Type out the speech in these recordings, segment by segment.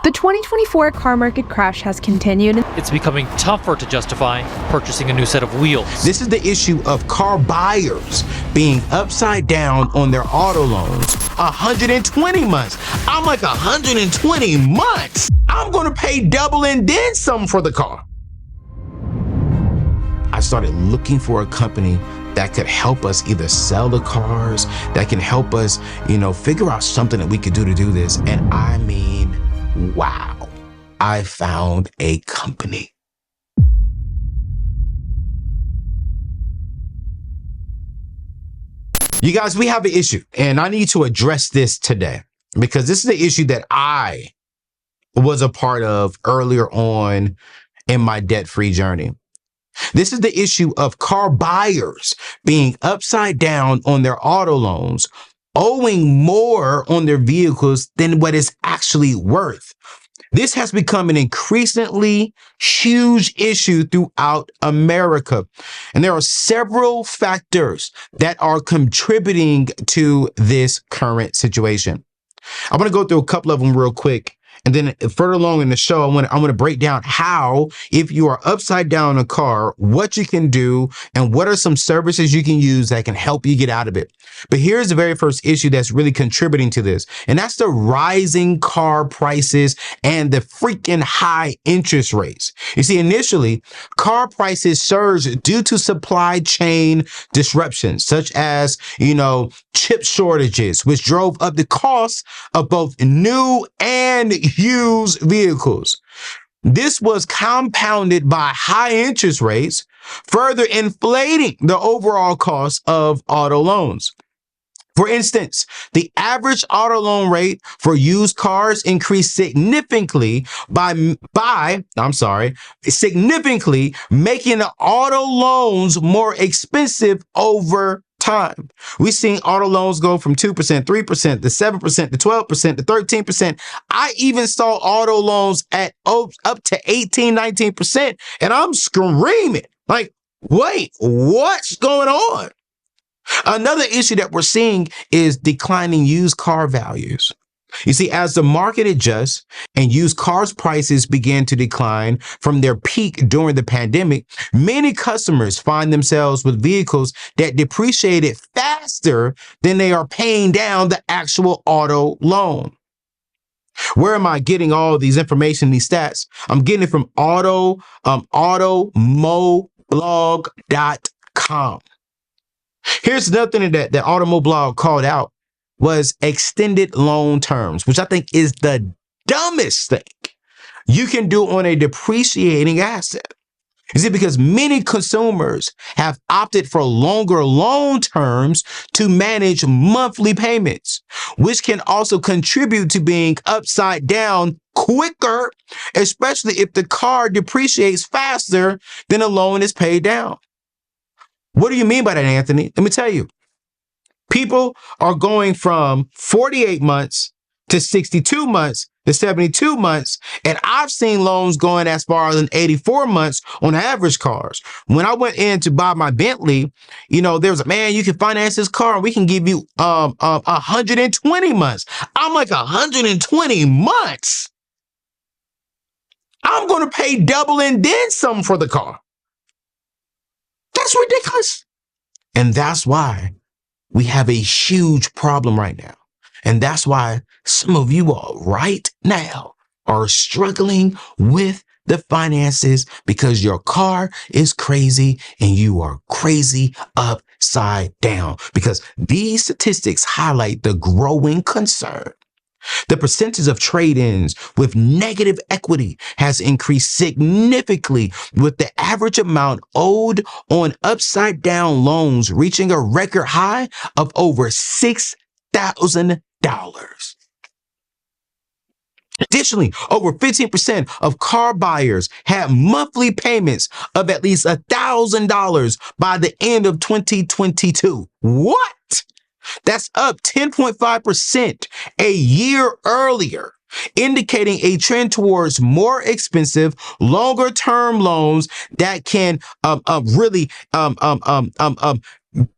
The 2024 car market crash has continued. It's becoming tougher to justify purchasing a new set of wheels. This is the issue of car buyers being upside down on their auto loans. 120 months. I'm like, 120 months? I'm gonna pay double and then some for the car. I started looking for a company that could help us either sell the cars, that can help us, figure out something that we could do to do this. And I mean, wow, I found a company. You guys, we have an issue, and I need to address this today because this is the issue that I was a part of earlier on in my debt-free journey. This is the issue of car buyers being upside down on their auto loans, owing more on their vehicles than what it's actually worth. This has become an increasingly huge issue throughout America. And there are several factors that are contributing to this current situation. I'm going to go through a couple of them real quick. And then further along in the show, I want to break down how, if you are upside down in a car, what you can do and what are some services you can use that can help you get out of it. But here's the very first issue that's really contributing to this, and that's the rising car prices and the freaking high interest rates. You see, initially, car prices surged due to supply chain disruptions, such as, chip shortages, which drove up the cost of both new and used vehicles. This was compounded by high interest rates, further inflating the overall cost of auto loans. For instance, the average auto loan rate for used cars increased significantly significantly making the auto loans more expensive over time. We've seen auto loans go from 2%, 3% to 7% to 12% to 13%. I even saw auto loans at up to 18, 19%. And I'm screaming like, wait, what's going on? Another issue that we're seeing is declining used car values. You see, as the market adjusts and used cars prices begin to decline from their peak during the pandemic, many customers find themselves with vehicles that depreciated faster than they are paying down the actual auto loan. Where am I getting all these information, these stats? I'm getting it from automoblog.com. Here's another thing that Automoblog called out was extended loan terms, which I think is the dumbest thing you can do on a depreciating asset. You see, because many consumers have opted for longer loan terms to manage monthly payments, which can also contribute to being upside down quicker, especially if the car depreciates faster than a loan is paid down. What do you mean by that, Anthony? Let me tell you. People are going from 48 months to 62 months to 72 months. And I've seen loans going as far as 84 months on average cars. When I went in to buy my Bentley, there's a man, you can finance this car and we can give you 120 months. I'm like, 120 months? I'm going to pay double and then some for the car. That's ridiculous. And that's why we have a huge problem right now. And that's why some of you all right now are struggling with the finances because your car is crazy and you are crazy upside down, because these statistics highlight the growing concern. The percentage of trade-ins with negative equity has increased significantly, with the average amount owed on upside-down loans reaching a record high of over $6,000. Additionally, over 15% of car buyers had monthly payments of at least $1,000 by the end of 2022. What? That's up 10.5% a year earlier, indicating a trend towards more expensive, longer-term loans that can really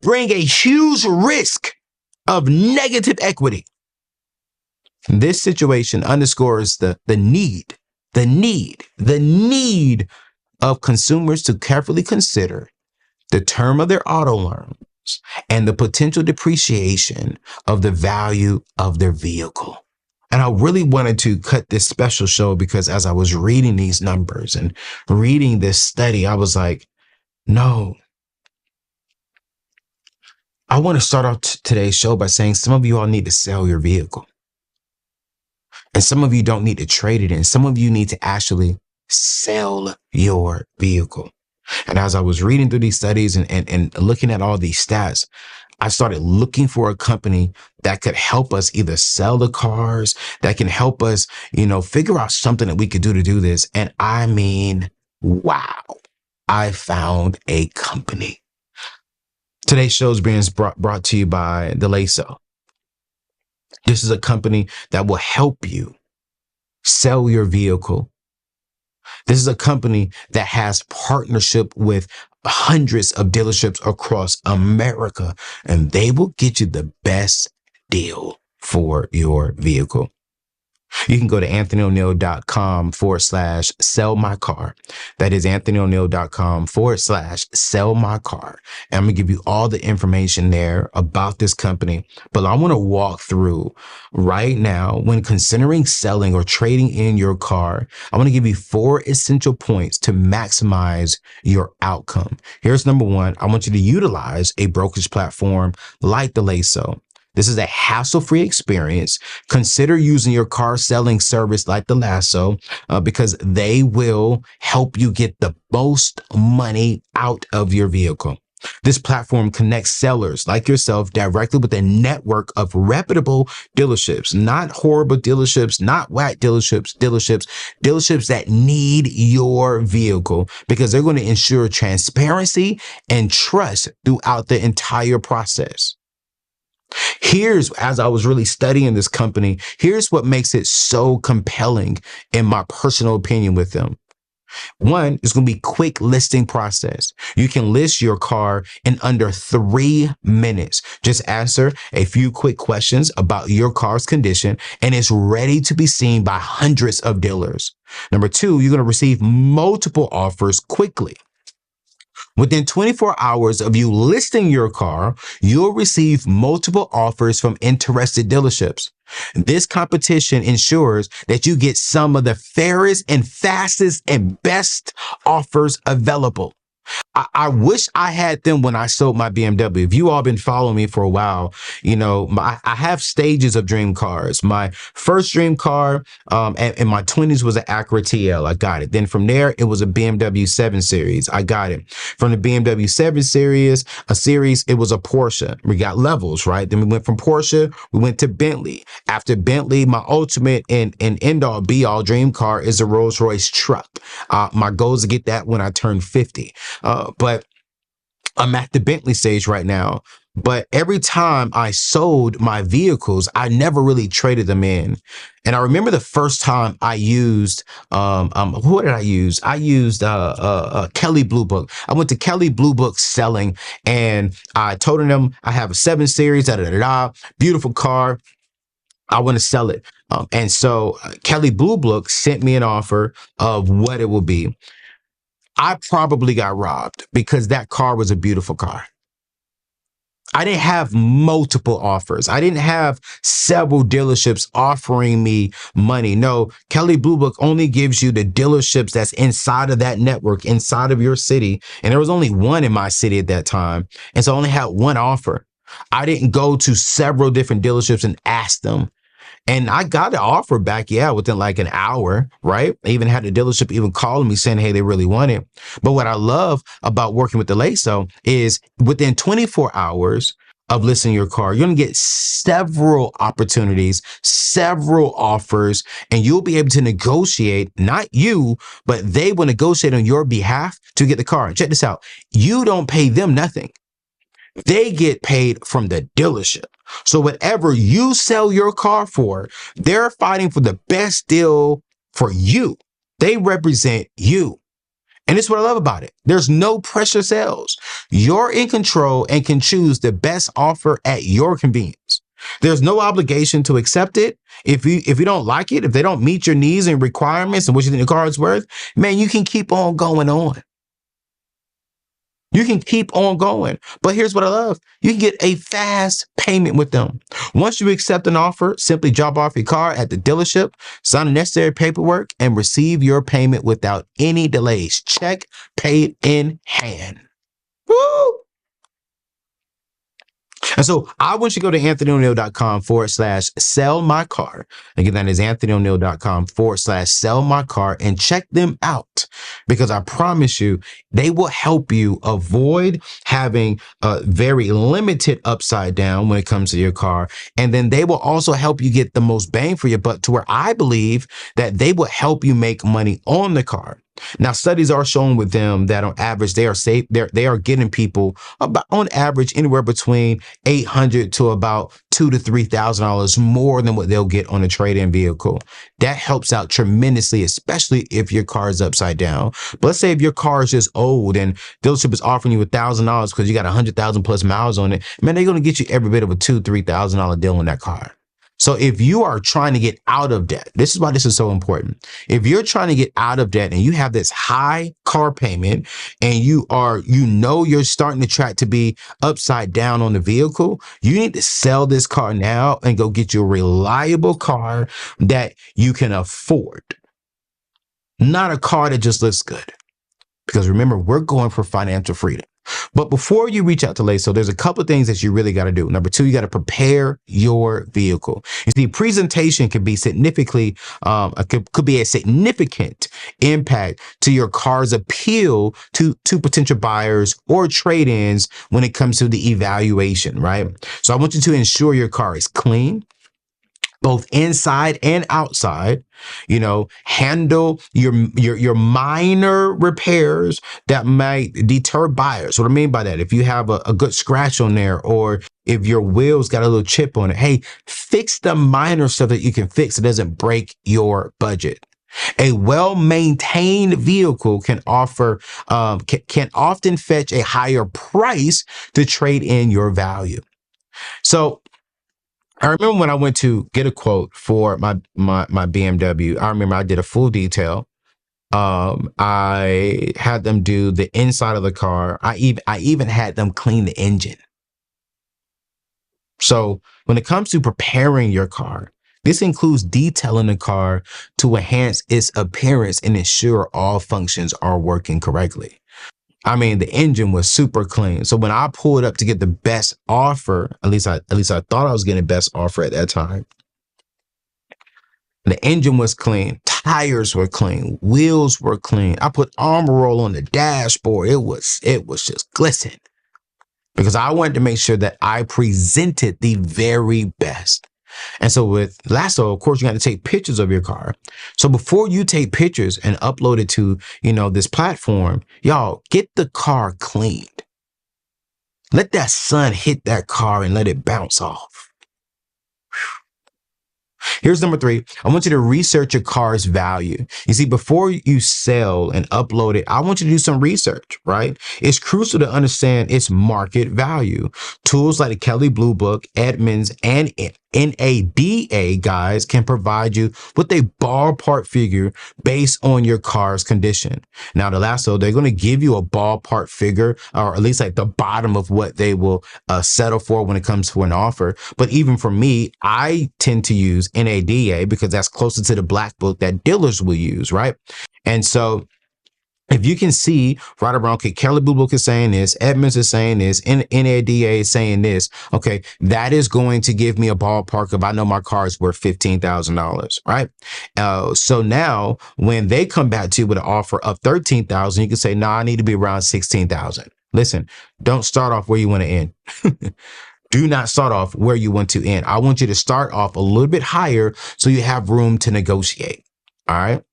bring a huge risk of negative equity. This situation underscores the need of consumers to carefully consider the term of their auto loans and the potential depreciation of the value of their vehicle. And I really wanted to cut this special show because as I was reading these numbers and reading this study, I was like, no. I want to start off today's show by saying some of you all need to sell your vehicle. And some of you don't need to trade it in. Some of you need to actually sell your vehicle. And as I was reading through these studies and looking at all these stats, I started looking for a company that could help us either sell the cars, that can help us, figure out something that we could do to do this. And I mean, wow, I found a company. Today's show is being brought to you by the Laso. This is a company that will help you sell your vehicle. This is a company that has partnership with hundreds of dealerships across America, and they will get you the best deal for your vehicle. You can go to anthonyoneal.com/sell my car. That is anthonyoneal.com/sell my car. And I'm going to give you all the information there about this company. But I want to walk through right now when considering selling or trading in your car. I want to give you 4 essential points to maximize your outcome. Here's number 1. I want you to utilize a brokerage platform like the Laso. This is a hassle-free experience. Consider using your car selling service like the Laso because they will help you get the most money out of your vehicle. This platform connects sellers like yourself directly with a network of reputable dealerships, not horrible dealerships, not whack dealerships that need your vehicle because they're going to ensure transparency and trust throughout the entire process. As I was really studying this company, here's what makes it so compelling in my personal opinion with them. 1, it's going to be quick listing process. You can list your car in under 3 minutes. Just answer a few quick questions about your car's condition, and it's ready to be seen by hundreds of dealers. Number 2, you're going to receive multiple offers quickly. Within 24 hours of you listing your car, you'll receive multiple offers from interested dealerships. This competition ensures that you get some of the fairest and fastest and best offers available. I wish I had them when I sold my BMW. If you all been following me for a while, I have stages of dream cars. My first dream car in my 20s was an Acura TL. I got it. Then from there, it was a BMW 7 Series. I got it. From the BMW 7 Series, it was a Porsche. We got levels, right? Then we went from Porsche, we went to Bentley. After Bentley, my ultimate and end-all be-all dream car is a Rolls-Royce truck. My goal is to get that when I turn 50. But I'm at the Bentley stage right now. But every time I sold my vehicles, I never really traded them in. And I remember the first time I used, what did I use? I used Kelley Blue Book. I went to Kelley Blue Book selling and I told them I have a 7 Series, beautiful car. I want to sell it. And so Kelley Blue Book sent me an offer of what it would be. I probably got robbed because that car was a beautiful car. I didn't have multiple offers. I didn't have several dealerships offering me money. No, Kelley Blue Book only gives you the dealerships that's inside of that network, inside of your city. And there was only one in my city at that time. And so I only had one offer. I didn't go to several different dealerships and ask them. And I got the offer back, within like an hour, right? I even had the dealership even calling me saying, hey, they really want it. But what I love about working with the Laso is within 24 hours of listing your car, you're going to get several opportunities, several offers, and you'll be able to negotiate, not you, but they will negotiate on your behalf to get the car. Check this out. You don't pay them nothing. They get paid from the dealership. So whatever you sell your car for, they're fighting for the best deal for you. They represent you. And it's what I love about it. There's no pressure sales. You're in control and can choose the best offer at your convenience. There's no obligation to accept it. If you don't like it, if they don't meet your needs and requirements and what you think the car is worth, man, you can keep on going on. You can keep on going. But here's what I love. You can get a fast payment with them. Once you accept an offer, simply drop off your car at the dealership, sign the necessary paperwork, and receive your payment without any delays. Check paid in hand. Woo! And so I want you to go to anthonyoneal.com/sell my car. Again, that is anthonyoneal.com/sell my car and check them out, because I promise you, they will help you avoid having a very limited upside down when it comes to your car. And then they will also help you get the most bang for your buck, to where I believe that they will help you make money on the car. Now, studies are showing with them that on average, they are getting people about, on average, anywhere between $800 to about $2,000 to $3,000 more than what they'll get on a trade-in vehicle. That helps out tremendously, especially if your car is upside down. But let's say if your car is just old and dealership is offering you $1,000 because you got 100,000 plus miles on it, man, they're going to get you every bit of a $2,000 to $3,000 deal on that car. So if you are trying to get out of debt, this is why this is so important. If you're trying to get out of debt and you have this high car payment and you're starting to track to be upside down on the vehicle, you need to sell this car now and go get you a reliable car that you can afford. Not a car that just looks good. Because remember, we're going for financial freedom. But before you reach out to Laso, there's a couple of things that you really got to do. Number two, you got to prepare your vehicle. You see, presentation could be significantly, could be a significant impact to your car's appeal to potential buyers or trade-ins when it comes to the evaluation, right? So I want you to ensure your car is clean, both inside and outside. Handle your minor repairs that might deter buyers. What I mean by that, if you have a good scratch on there, or if your wheels got a little chip on it, hey, fix the minor stuff that you can fix. It doesn't break your budget. A well-maintained vehicle can often fetch a higher price to trade in your value. So I remember when I went to get a quote for my BMW, I remember I did a full detail. I had them do the inside of the car. I even had them clean the engine. So when it comes to preparing your car, this includes detailing the car to enhance its appearance and ensure all functions are working correctly. I mean, the engine was super clean. So when I pulled up to get the best offer, at least I thought I was getting the best offer at that time. The engine was clean, tires were clean, wheels were clean. I put Armor Roll on the dashboard. It was just glistening, because I wanted to make sure that I presented the very best. And so with Laso, of course, you got to take pictures of your car. So before you take pictures and upload it to, this platform, y'all, get the car cleaned. Let that sun hit that car and let it bounce off. Here's number three. I want you to research your car's value. You see, before you sell and upload it, I want you to do some research, right? It's crucial to understand its market value. Tools like the Kelley Blue Book, Edmunds, and NADA guys can provide you with a ballpark figure based on your car's condition. Now, the Laso, they're going to give you a ballpark figure, or at least like the bottom of what they will settle for when it comes to an offer. But even for me, I tend to use NADA because that's closer to the black book that dealers will use, right? And so if you can see right around, okay, Kelley Blue Book is saying this, Edmunds is saying this, NADA is saying this, okay, that is going to give me a ballpark of, I know my car is worth $15,000, right? So now when they come back to you with an offer of $13,000, you can say, no, I need to be around $16,000. Listen, don't start off where you want to end. Do not start off where you want to end. I want you to start off a little bit higher so you have room to negotiate. All right.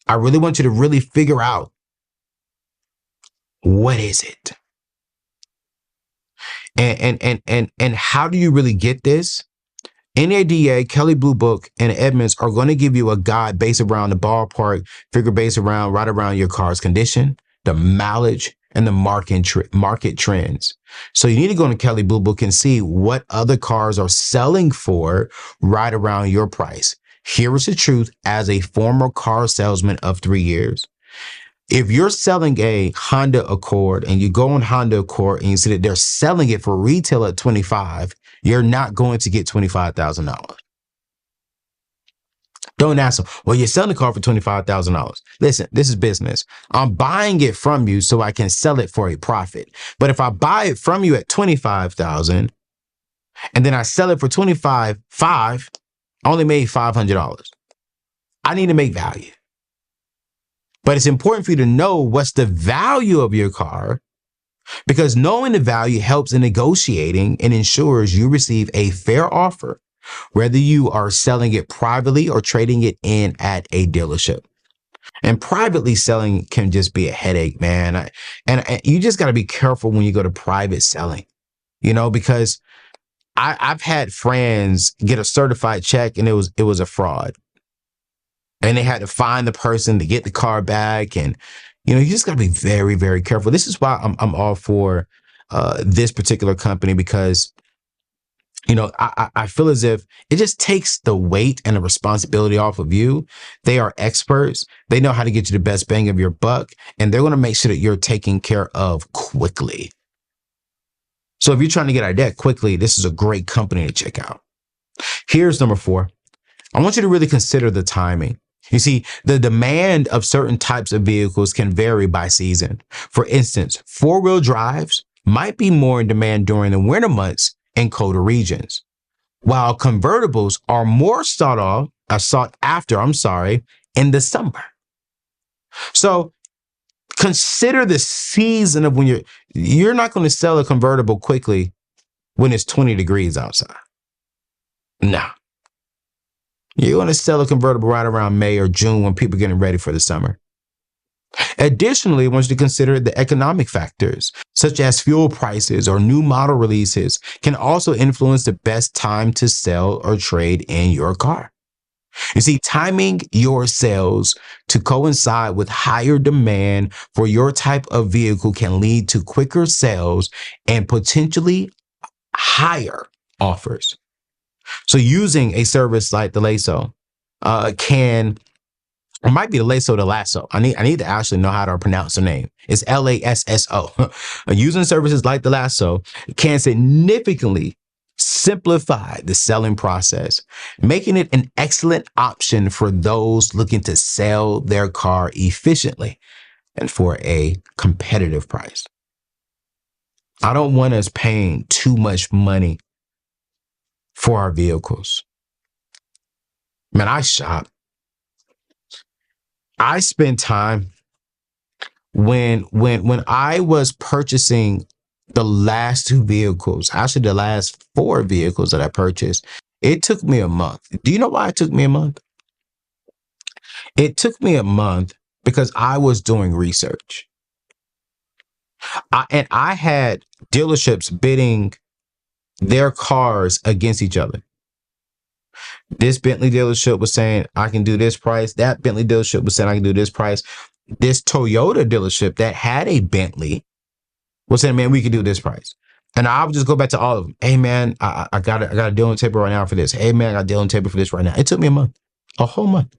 I really want you to really figure out, what is it? And how do you really get this? NADA, Kelley Blue Book, and Edmunds are going to give you a guide based around the ballpark figure, based around right around your car's condition, the mileage, and the market trends. So you need to go to Kelley Blue Book and see what other cars are selling for right around your price. Here is the truth as a former car salesman of 3 years. If you're selling a Honda Accord and you go on Honda Accord and you see that they're selling it for retail at $25,000, you're not going to get $25,000. Don't ask them, well, you're selling the car for $25,000. Listen, this is business. I'm buying it from you so I can sell it for a profit. But if I buy it from you at $25,000 and then I sell it for $25,500, I only made $500. I need to make value. But it's important for you to know what's the value of your car, because knowing the value helps in negotiating and ensures you receive a fair offer, whether you are selling it privately or trading it in at a dealership. And privately selling can just be a headache, man. And you just got to be careful when you go to private selling, because I've had friends get a certified check and it was a fraud. And they had to find the person to get the car back. And, you just got to be very, very careful. This is why I'm all for this particular company, because, I feel as if it just takes the weight and the responsibility off of you. They are experts. They know how to get you the best bang of your buck, and they're going to make sure that you're taken care of quickly. So if you're trying to get out of debt quickly, this is a great company to check out. Here's number 4. I want you to really consider the timing. You see, the demand of certain types of vehicles can vary by season. For instance, 4-wheel drives might be more in demand during the winter months in colder regions, while convertibles are more sought after in the summer. So consider the season of when you're not going to sell a convertible quickly when it's 20 degrees outside. No. You're going to sell a convertible right around May or June when people are getting ready for the summer. Additionally, I want you to consider the economic factors, such as fuel prices or new model releases, can also influence the best time to sell or trade in your car. You see, timing your sales to coincide with higher demand for your type of vehicle can lead to quicker sales and potentially higher offers. So using a service like the Laso it might be the Laso. I need to actually know how to pronounce the name. It's Lasso. Using services like the Laso can significantly simplify the selling process, making it an excellent option for those looking to sell their car efficiently and for a competitive price. I don't want us paying too much money for our vehicles. Man, I shop. I spend time when I was purchasing the last 2 vehicles, actually the last 4 vehicles that I purchased, it took me a month. Do you know why it took me a month? It took me a month because I was doing research. I had dealerships bidding their cars against each other. This Bentley dealership was saying, I can do this price. That Bentley dealership was saying, I can do this price. This Toyota dealership that had a Bentley was saying, man, we could do this price. And I would just go back to all of them. Hey, man, I got a deal on table right now for this. Hey, man, I got a deal on table for this right now. It took me a month, a whole month.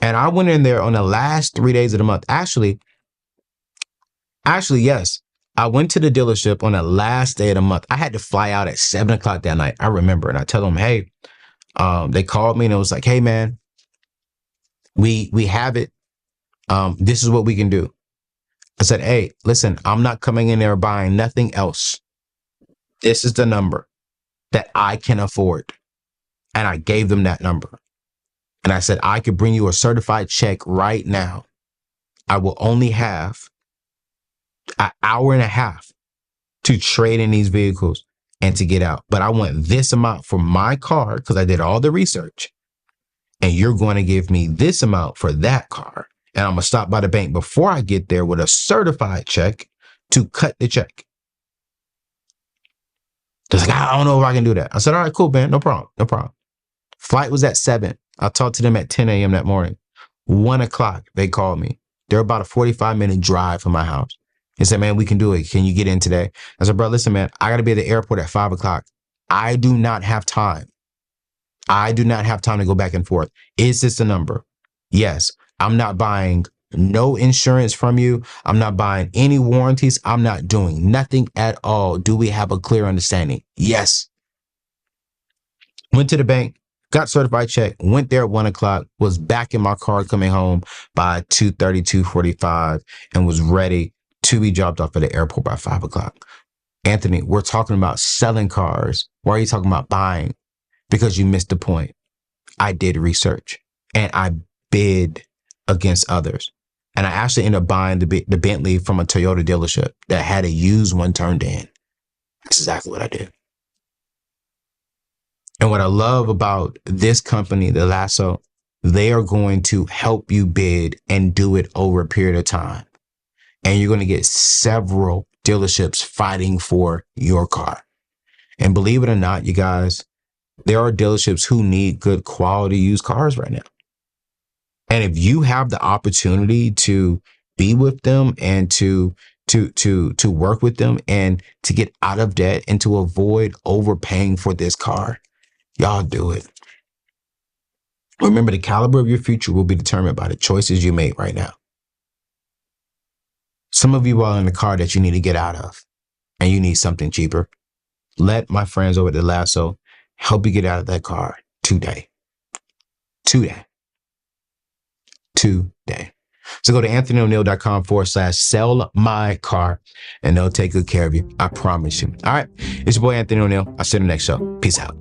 And I went in there on the last 3 days of the month. Actually, yes. I went to the dealership on the last day of the month. I had to fly out at 7 o'clock that night. I remember. And I tell them, hey, they called me and it was like, hey, man, we have it. This is what we can do. I said, hey, listen, I'm not coming in there buying nothing else. This is the number that I can afford. And I gave them that number. And I said, I could bring you a certified check right now. I will only have an hour and a half to trade in these vehicles and to get out. But I want this amount for my car because I did all the research. And you're going to give me this amount for that car. And I'm going to stop by the bank before I get there with a certified check to cut the check. They're like, I don't know if I can do that. I said, all right, cool, man. No problem. Flight was at 7. I talked to them at 10 a.m. that morning. 1 o'clock, they called me. They're about a 45-minute drive from my house. He said, man, we can do it. Can you get in today? I said, bro, listen, man, I got to be at the airport at 5 o'clock. I do not have time. I do not have time to go back and forth. Is this the number? Yes. I'm not buying no insurance from you. I'm not buying any warranties. I'm not doing nothing at all. Do we have a clear understanding? Yes. Went to the bank, got certified check, went there at 1 o'clock, was back in my car coming home by 2:30, 2:45, and was ready to be dropped off at the airport by 5 o'clock. Anthony, we're talking about selling cars. Why are you talking about buying? Because you missed the point. I did research and I bid against others. And I actually ended up buying the Bentley from a Toyota dealership that had a used one turned in. That's exactly what I did. And what I love about this company, the Laso, they are going to help you bid and do it over a period of time. And you're going to get several dealerships fighting for your car. And believe it or not, you guys, there are dealerships who need good quality used cars right now. And if you have the opportunity to be with them and to work with them and to get out of debt and to avoid overpaying for this car, y'all do it. Remember, the caliber of your future will be determined by the choices you make right now. Some of you are in a car that you need to get out of and you need something cheaper. Let my friends over at the Laso help you get out of that car today. Today. So go to anthonyoneal.com/sell my car and they'll take good care of you. I promise you. All right. It's your boy, Anthony O'Neal. I'll see you in the next show. Peace out.